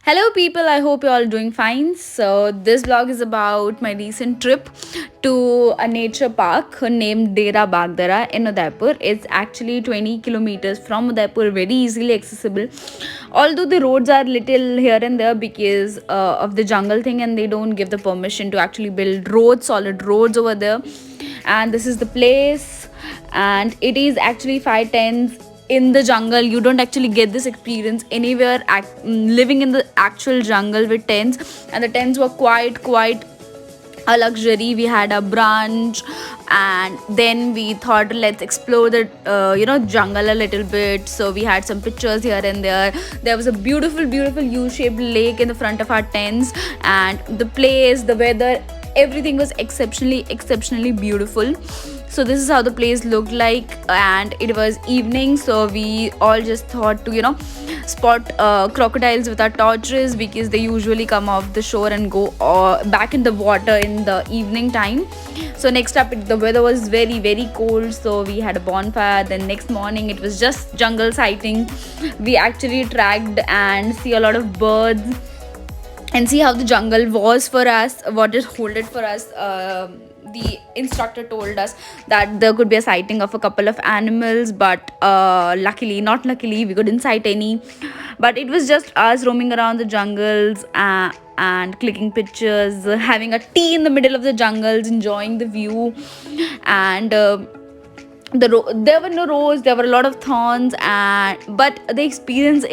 Hello, people. I hope you're all doing fine. So, this vlog is about my recent trip to a nature park named Dera Bagdara in Udaipur. It's actually 20 kilometers from Udaipur, very easily accessible. Although the roads are little here and there because of the jungle thing, and they don't give the permission to actually build roads, solid roads over there. And this is the place, and it is actually 510s in the jungle. You don't actually get this experience anywhere living in the actual jungle with tents, and the tents were quite a luxury. We had a brunch, and then we thought let's explore the jungle a little bit. So we had some pictures here and there. There was a beautiful U-shaped lake in the front of our tents, and the place, the weather, everything was exceptionally beautiful. So this is how the place looked like, and it was evening, so we all just thought to spot crocodiles with our torches, because they usually come off the shore and go back in the water in the evening time. So next up, the weather was very cold, so we had a bonfire. Then next morning it was just jungle sighting. We actually tracked and see a lot of birds and see how the jungle was for us, what it holded for us. The instructor told us that there could be a sighting of a couple of animals, but not luckily, we couldn't sight any. But it was just us roaming around the jungles and clicking pictures, having a tea in the middle of the jungles, enjoying the view. And there were no roads, there were a lot of thorns, and but the experience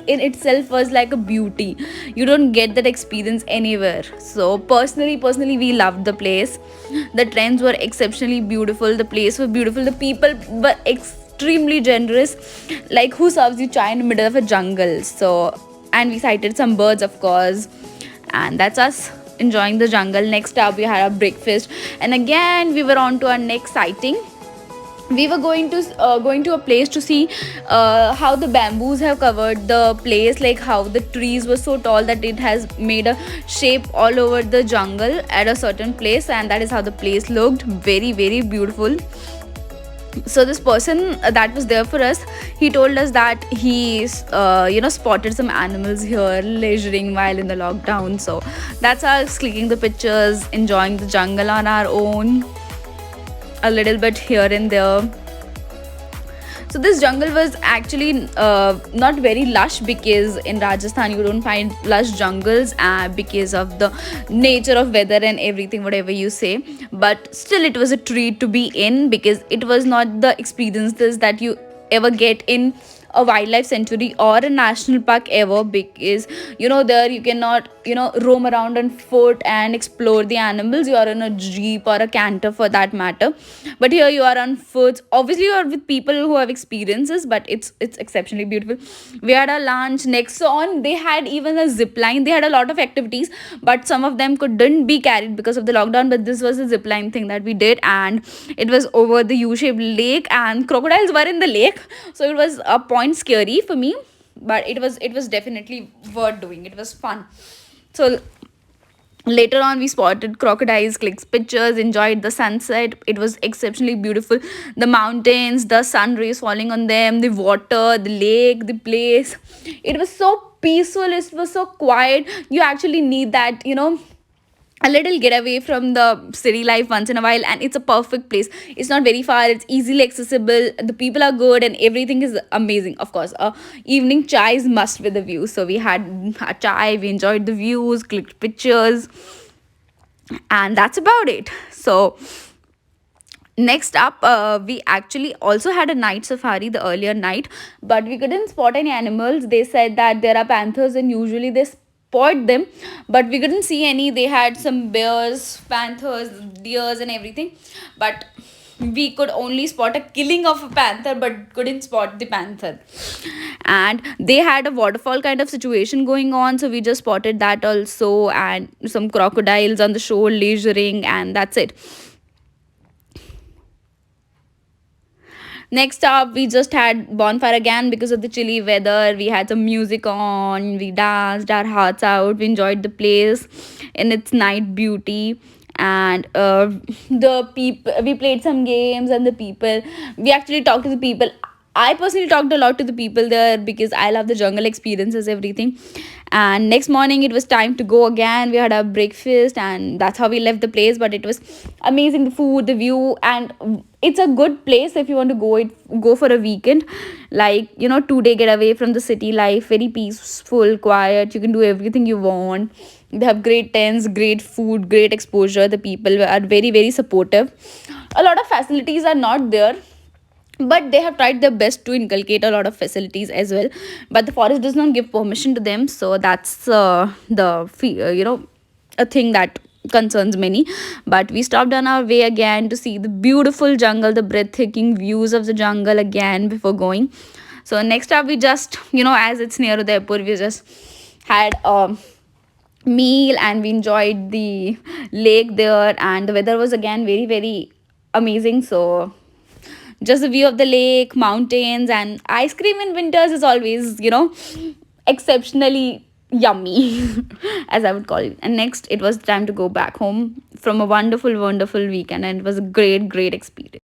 in itself was like a beauty. You don't get that experience anywhere. So personally we loved the place. The trends were exceptionally beautiful, the place was beautiful, the people were extremely generous. Like, who serves you chai in the middle of a jungle? So, and we sighted some birds, of course, and that's us enjoying the jungle. Next up, we had our breakfast, and again we were on to our next sighting. We were going to a place to see how the bamboos have covered the place, like how the trees were so tall that it has made a shape all over the jungle at a certain place, and that is how the place looked, very beautiful. So this person that was there for us, he told us that he spotted some animals here leisuring while in the lockdown. So that's us clicking the pictures, enjoying the jungle on our own, a little bit here and there. So this jungle was actually not very lush, because in Rajasthan you don't find lush jungles because of the nature of weather and everything, whatever you say. But still, it was a treat to be in, because it was not the experiences that you ever get in a wildlife sanctuary or a national park ever, because there you cannot roam around on foot and explore the animals. You are in a jeep or a canter, for that matter, but here you are on foot. Obviously you are with people who have experiences, but it's exceptionally beautiful. We had a lunch. Next on, they had even a zip line. They had a lot of activities, but some of them couldn't be carried because of the lockdown. But this was a zip line thing that we did, and it was over the U-shaped lake, and crocodiles were in the lake. So it was a point scary for me, but it was definitely worth doing. It was fun. So later on, we spotted crocodiles, clicked pictures, enjoyed the sunset. It was exceptionally beautiful. The mountains, the sun rays falling on them, the water, the lake, the place. It was so peaceful, it was so quiet. You actually need that, a little get away from the city life once in a while, and it's a perfect place. It's not very far, it's easily accessible, the people are good, and everything is amazing. Of course, evening chai is must with the view. So we had a chai, we enjoyed the views, clicked pictures, and that's about it. So next up, we actually also had a night safari the earlier night, but we couldn't spot any animals. They said that there are panthers, and usually they spot them, but we couldn't see any. They had some bears, panthers, deers, and everything, but we could only spot a killing of a panther, but couldn't spot the panther. And they had a waterfall kind of situation going on, so we just spotted that also, and some crocodiles on the shore leisuring, and that's it. Next up, we just had bonfire again because of the chilly weather. We had some music on, we danced our hearts out, we enjoyed the place in its night beauty. And the people, we played some games, and the people, we actually talked to the people. I personally talked a lot to the people there because I love the jungle experiences, everything. And next morning it was time to go again. We had our breakfast and that's how we left the place. But it was amazing, the food, the view, and it's a good place if you want to go for a weekend. Like, 2 day getaway from the city life, very peaceful, quiet. You can do everything you want. They have great tents, great food, great exposure. The people are very, very supportive. A lot of facilities are not there, but they have tried their best to inculcate a lot of facilities as well, but the forest does not give permission to them. So that's a thing that concerns many. But we stopped on our way again to see the beautiful jungle, the breathtaking views of the jungle again before going. So next up, we just, as it's near Udaipur, we just had a meal and we enjoyed the lake there, and the weather was again very, very amazing. So just the view of the lake, mountains, and ice cream in winters is always, exceptionally yummy, as I would call it. And next, it was time to go back home from a wonderful, wonderful weekend, and it was a great, great experience.